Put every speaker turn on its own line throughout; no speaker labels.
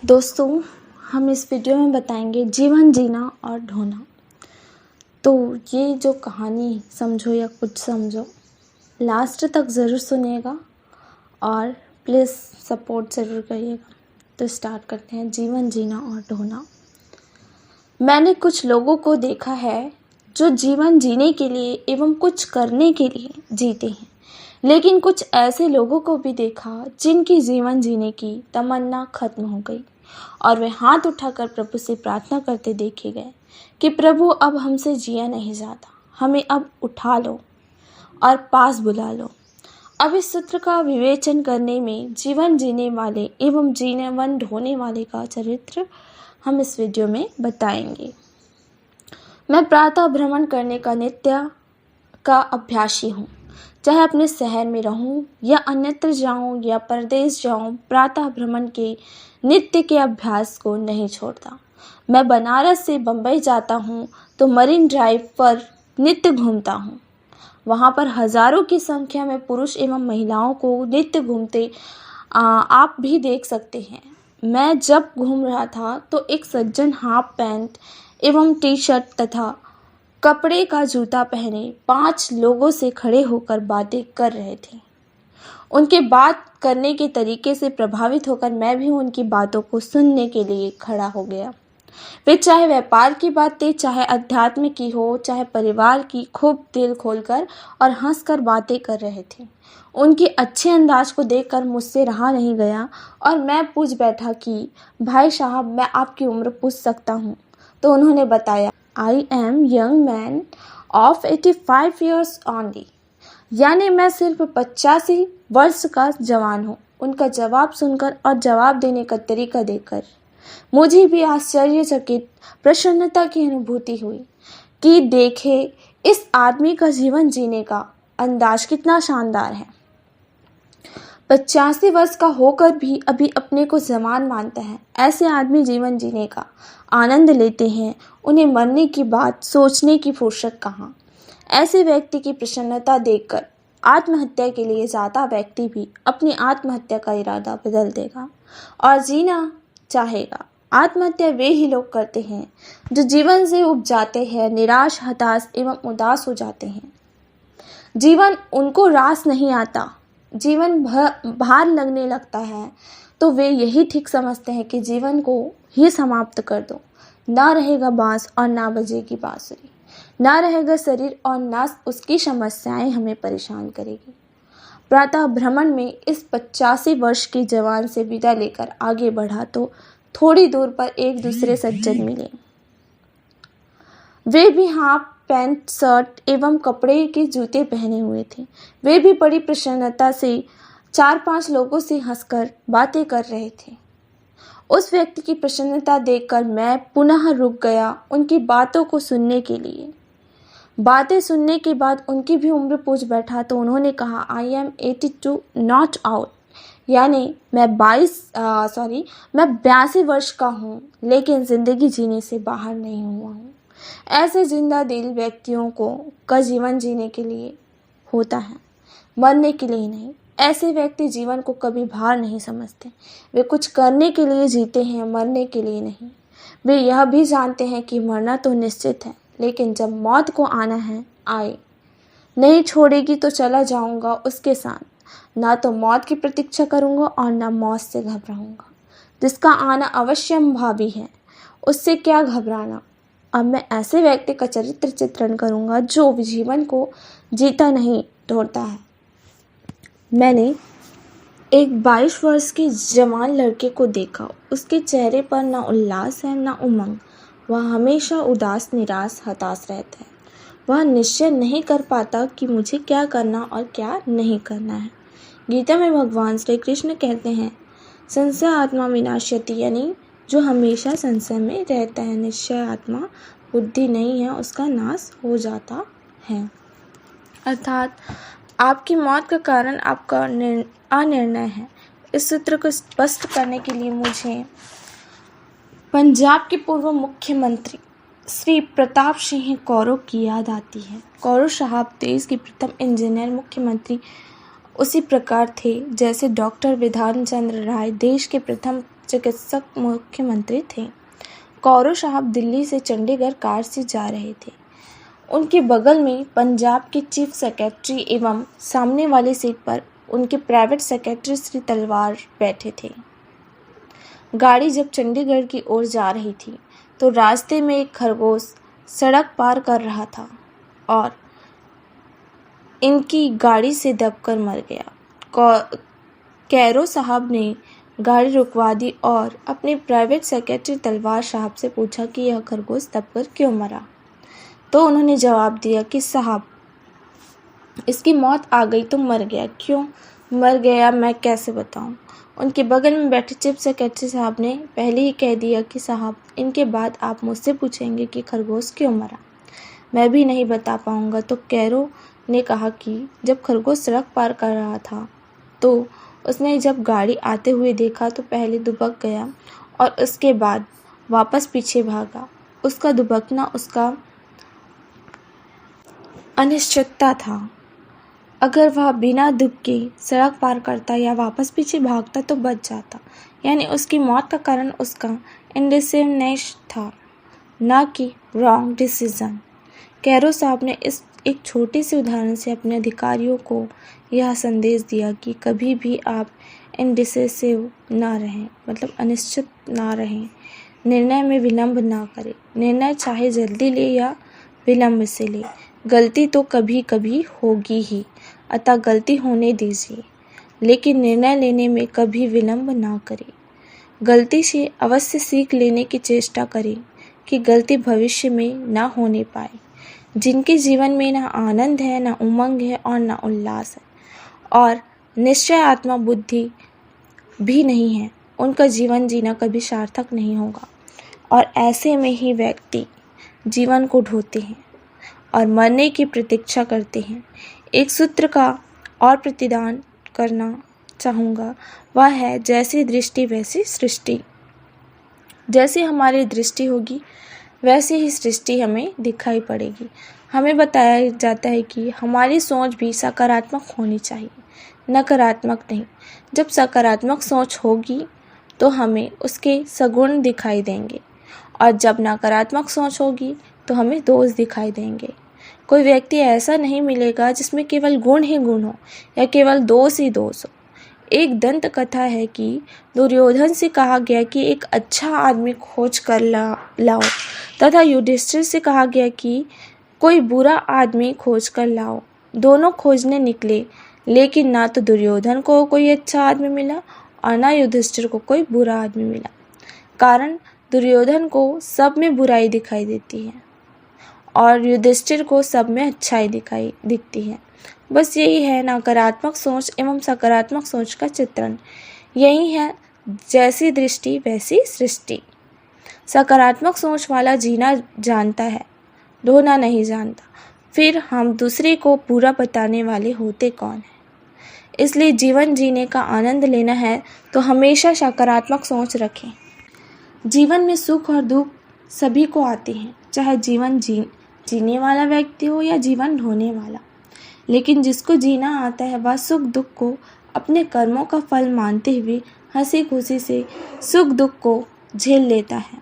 दोस्तों, हम इस वीडियो में बताएंगे जीवन जीना और ढोना। तो ये जो कहानी समझो या कुछ समझो, लास्ट तक ज़रूर सुनिएगा और प्लीज़ सपोर्ट ज़रूर करिएगा। तो स्टार्ट करते हैं। जीवन जीना और ढोना। मैंने कुछ लोगों को देखा है जो जीवन जीने के लिए एवं कुछ करने के लिए जीते हैं, लेकिन कुछ ऐसे लोगों को भी देखा जिनकी जीवन जीने की तमन्ना खत्म हो गई और वे हाथ उठाकर प्रभु से प्रार्थना करते देखे गए कि प्रभु, अब हमसे जिया नहीं जाता, हमें अब उठा लो और पास बुला लो। अब इस सूत्र का विवेचन करने में जीवन जीने वाले एवं जीवन ढोने वाले का चरित्र हम इस वीडियो में बताएंगे। मैं प्रातः भ्रमण करने का नित्य का अभ्यासी हूँ। चाहे अपने शहर में रहूं या अन्यत्र जाऊं या परदेश जाऊं, प्रातः भ्रमण के नित्य के अभ्यास को नहीं छोड़ता। मैं बनारस से बंबई जाता हूं तो मरीन ड्राइव पर नित्य घूमता हूं। वहां पर हजारों की संख्या में पुरुष एवं महिलाओं को नित्य घूमते आप भी देख सकते हैं। मैं जब घूम रहा था तो एक सज्जन हाफ पैंट एवं टी शर्ट तथा कपड़े का जूता पहने 5 लोगों से खड़े होकर बातें कर रहे थे। उनके बात करने के तरीके से प्रभावित होकर मैं भी उनकी बातों को सुनने के लिए खड़ा हो गया। वे चाहे व्यापार की बातें, चाहे अध्यात्म की हो, चाहे परिवार की, खूब दिल खोलकर और हंसकर बातें कर रहे थे। उनके अच्छे अंदाज को देखकर मुझसे रहा नहीं गया और मैं पूछ बैठा कि भाई साहब, मैं आपकी उम्र पूछ सकता हूँ? तो उन्होंने बताया, I am young man of 85 years only, यानी मैं सिर्फ 85 वर्ष का जवान हूँ। उनका जवाब सुनकर और जवाब देने का तरीका देखकर मुझे भी आश्चर्यचकित प्रसन्नता की अनुभूति हुई कि देखे, इस आदमी का जीवन जीने का अंदाज कितना शानदार है। 85 वर्ष का होकर भी अभी अपने को जवान मानता है। ऐसे आदमी जीवन जीने का आनंद लेते हैं, उन्हें मरने की बात सोचने की फुर्सत कहाँ। ऐसे व्यक्ति की प्रसन्नता देखकर आत्महत्या के लिए जाता व्यक्ति भी अपनी आत्महत्या का इरादा बदल देगा और जीना चाहेगा। आत्महत्या वे ही लोग करते हैं जो जीवन से उब जाते हैं, निराश, हताश एवं उदास हो जाते हैं। जीवन उनको रास नहीं आता, जीवन भार लगने लगता है तो वे यही ठीक समझते हैं कि जीवन को ही समाप्त कर दो। ना रहेगा बांस और ना बजेगी बांसुरी, ना रहेगा शरीर और ना उसकी समस्याएं हमें परेशान करेगी। प्रातः भ्रमण में इस 85 वर्ष के जवान से विदा लेकर आगे बढ़ा तो थोड़ी दूर पर एक दूसरे सज्जन मिले। वे भी हाफ पैंट, शर्ट एवं कपड़े के जूते पहने हुए थे। वे भी बड़ी प्रसन्नता से 4-5 लोगों से हंसकर बातें कर रहे थे। उस व्यक्ति की प्रसन्नता देखकर मैं पुनः रुक गया उनकी बातों को सुनने के लिए। बातें सुनने के बाद उनकी भी उम्र पूछ बैठा तो उन्होंने कहा, आई एम 82 नॉट आउट, यानी मैं 82 वर्ष का हूँ, लेकिन ज़िंदगी जीने से बाहर नहीं हुआ हूँ। ऐसे जिंदा दिल व्यक्तियों का जीवन जीने के लिए होता है, मरने के लिए नहीं। ऐसे व्यक्ति जीवन को कभी भार नहीं समझते। वे कुछ करने के लिए जीते हैं, मरने के लिए नहीं। वे यह भी जानते हैं कि मरना तो निश्चित है, लेकिन जब मौत को आना है, आए। नहीं छोड़ेगी तो चला जाऊंगा उसके साथ। ना तो मौत की प्रतीक्षा करूंगा और ना मौत से घबराऊंगा। जिसका आना अवश्यंभावी है, उससे क्या घबराना। अब मैं ऐसे व्यक्ति का चरित्र चित्रण करूंगा जो जीवन को जीता नहीं, ढोता है। मैंने एक 22 वर्ष के जवान लड़के को देखा। उसके चेहरे पर ना उल्लास है ना उमंग। वह हमेशा उदास, निराश, हताश रहता है। वह निश्चय नहीं कर पाता कि मुझे क्या करना और क्या नहीं करना है। गीता में भगवान श्री कृष्ण कहते हैं, संशय आत्मा विनाश्यति, यानी जो हमेशा संशय में रहता है, निश्चय आत्मा बुद्धि नहीं है, उसका नाश हो जाता है। अर्थात आपकी मौत का कारण आपका अनिर्णय है। इस सूत्र को स्पष्ट करने के लिए मुझे पंजाब के पूर्व मुख्यमंत्री श्री प्रताप सिंह कौर की याद आती है। कौर साहब देश के प्रथम इंजीनियर मुख्यमंत्री उसी प्रकार थे जैसे डॉक्टर विधान चंद्र राय देश के प्रथम चिकित्सक मुख्यमंत्री थे। कौरो साहब दिल्ली से चंडीगढ़ कार से जा रहे थे। उनके बगल में पंजाब के चीफ सेक्रेटरी एवं सामने वाली सीट पर उनके प्राइवेट सेक्रेटरी श्री तलवार बैठे थे। गाड़ी जब चंडीगढ़ की ओर जा रही थी तो रास्ते में एक खरगोश सड़क पार कर रहा था और इनकी गाड़ी से दबकर मर गया। कैरो साहब ने गाड़ी रुकवा दी और अपने प्राइवेट सेक्रेटरी तलवार साहब से पूछा कि यह खरगोश दबकर क्यों मरा। तो उन्होंने जवाब दिया कि साहब, इसकी मौत आ गई तो मर गया। क्यों मर गया मैं कैसे बताऊं? उनके बगल में बैठे चीफ सेक्रेटरी साहब ने पहले ही कह दिया कि साहब, इनके बाद आप मुझसे पूछेंगे कि खरगोश क्यों मरा, मैं भी नहीं बता पाऊंगा। तो कैरो ने कहा कि जब खरगोश सड़क पार कर रहा था तो उसने जब गाड़ी आते हुए देखा तो पहले दुबक गया और उसके बाद वापस पीछे भागा। उसका दुबकना उसका अनिश्चितता था। अगर वह बिना दुबके सड़क पार करता या वापस पीछे भागता तो बच जाता, यानी उसकी मौत का कारण उसका इंडिसिवनेस था, ना कि रॉन्ग डिसीजन। कैरो साहब ने इस एक छोटे से उदाहरण से अपने अधिकारियों को यह संदेश दिया कि कभी भी आप इंडिसिसिव ना रहें, मतलब अनिश्चित ना रहें। निर्णय में विलंब ना करें। निर्णय चाहे जल्दी ले या विलंब से ले, गलती तो कभी कभी होगी ही, अतः गलती होने दीजिए, लेकिन निर्णय लेने में कभी विलंब ना करें। गलती से अवश्य सीख लेने की चेष्टा करें कि गलती भविष्य में ना होने पाए। जिनके जीवन में ना आनंद है, ना उमंग है और ना उल्लास है और निश्चय आत्मा बुद्धि भी नहीं है, उनका जीवन जीना कभी सार्थक नहीं होगा। और ऐसे में ही व्यक्ति जीवन को ढोते हैं और मरने की प्रतीक्षा करते हैं। एक सूत्र का और प्रतिदान करना चाहूँगा, वह है जैसी दृष्टि वैसी सृष्टि। जैसी हमारी दृष्टि होगी वैसी ही सृष्टि हमें दिखाई पड़ेगी। हमें बताया जाता है कि हमारी सोच भी सकारात्मक होनी चाहिए, नकारात्मक नहीं। जब सकारात्मक सोच होगी तो हमें उसके सगुण दिखाई देंगे और जब नकारात्मक सोच होगी तो हमें दोष दिखाई देंगे। कोई व्यक्ति ऐसा नहीं मिलेगा जिसमें केवल गुण ही गुण हो या केवल दोष ही दोष हो। एक दंत कथा है कि दुर्योधन से कहा गया कि एक अच्छा आदमी खोज कर लाओ तथा युधिष्ठिर से कहा गया कि कोई बुरा आदमी खोज कर लाओ। दोनों खोजने निकले, लेकिन ना तो दुर्योधन को कोई अच्छा आदमी मिला और ना युधिष्ठिर को कोई बुरा आदमी मिला। कारण दुर्योधन को सब में बुराई दिखाई देती है और युधिष्ठिर को सब में अच्छाई दिखती है। बस यही है नकारात्मक सोच एवं सकारात्मक सोच का चित्रण। यही है जैसी दृष्टि वैसी सृष्टि। सकारात्मक सोच वाला जीना जानता है, ढोना नहीं जानता। फिर हम दूसरे को पूरा बताने वाले होते कौन हैं? इसलिए जीवन जीने का आनंद लेना है तो हमेशा सकारात्मक सोच रखें। जीवन में सुख और दुख सभी को आते हैं, चाहे जीवन जीने वाला व्यक्ति हो या जीवन ढोने वाला। लेकिन जिसको जीना आता है वह सुख दुख को अपने कर्मों का फल मानते हुए हंसी खुशी से सुख दुख को झेल लेता है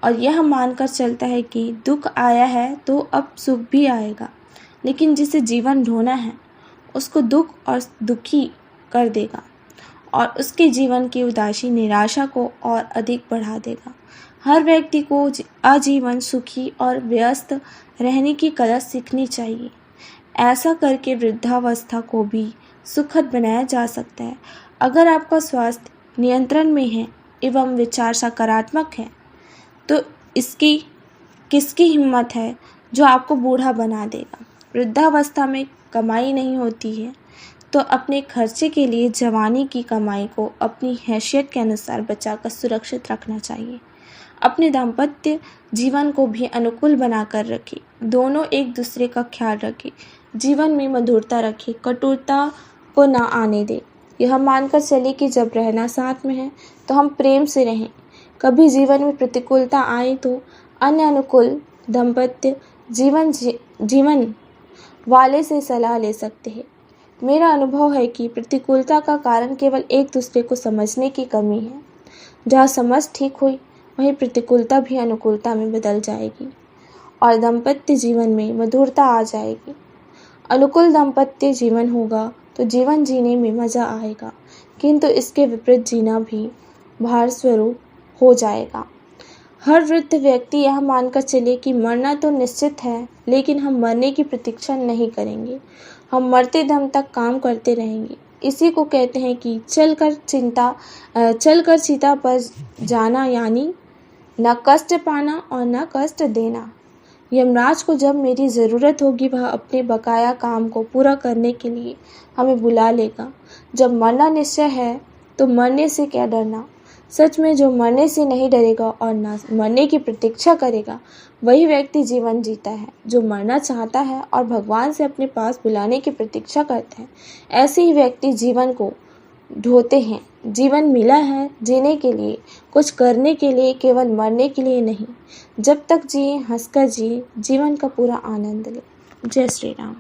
और यह मानकर चलता है कि दुख आया है तो अब सुख भी आएगा। लेकिन जिसे जीवन ढोना है उसको दुख और दुखी कर देगा और उसके जीवन की उदासी निराशा को और अधिक बढ़ा देगा। हर व्यक्ति को आजीवन सुखी और व्यस्त रहने की कला सीखनी चाहिए। ऐसा करके वृद्धावस्था को भी सुखद बनाया जा सकता है। अगर आपका स्वास्थ्य नियंत्रण में है एवं विचार सकारात्मक है तो इसकी किसकी हिम्मत है जो आपको बूढ़ा बना देगा। वृद्धावस्था में कमाई नहीं होती है तो अपने खर्चे के लिए जवानी की कमाई को अपनी हैसियत के अनुसार बचाकर सुरक्षित रखना चाहिए। अपने दाम्पत्य जीवन को भी अनुकूल बनाकर रखें। दोनों एक दूसरे का ख्याल रखें। जीवन में मधुरता रखें, कटुता को ना आने दें। यह मानकर चले कि जब रहना साथ में है तो हम प्रेम से रहें। कभी जीवन में प्रतिकूलता आए तो अन्य अनुकूल दाम्पत्य जीवन वाले से सलाह ले सकते हैं। मेरा अनुभव है कि प्रतिकूलता का कारण केवल एक दूसरे को समझने की कमी है। जहाँ समझ ठीक हुई वहीं प्रतिकूलता भी अनुकूलता में बदल जाएगी और दाम्पत्य जीवन में मधुरता आ जाएगी। अनुकूल दाम्पत्य जीवन होगा तो जीवन जीने में मज़ा आएगा, किंतु इसके विपरीत जीना भी भार स्वरूप हो जाएगा। हर वृद्ध व्यक्ति यह मानकर चले कि मरना तो निश्चित है, लेकिन हम मरने की प्रतीक्षा नहीं करेंगे, हम मरते दम तक काम करते रहेंगे। इसी को कहते हैं कि चलकर चिता पर जाना, यानी न कष्ट पाना और न कष्ट देना। यमराज को जब मेरी ज़रूरत होगी वह अपने बकाया काम को पूरा करने के लिए हमें बुला लेगा। जब मरना निश्चय है तो मरने से क्या डरना। सच में जो मरने से नहीं डरेगा और न मरने की प्रतीक्षा करेगा वही व्यक्ति जीवन जीता है। जो मरना चाहता है और भगवान से अपने पास बुलाने की प्रतीक्षा करता है, ऐसे ही व्यक्ति जीवन को ढोते हैं। जीवन मिला है जीने के लिए, कुछ करने के लिए, केवल मरने के लिए नहीं। जब तक जिए हंसकर जिए, जीवन का पूरा आनंद ले। जय श्री राम।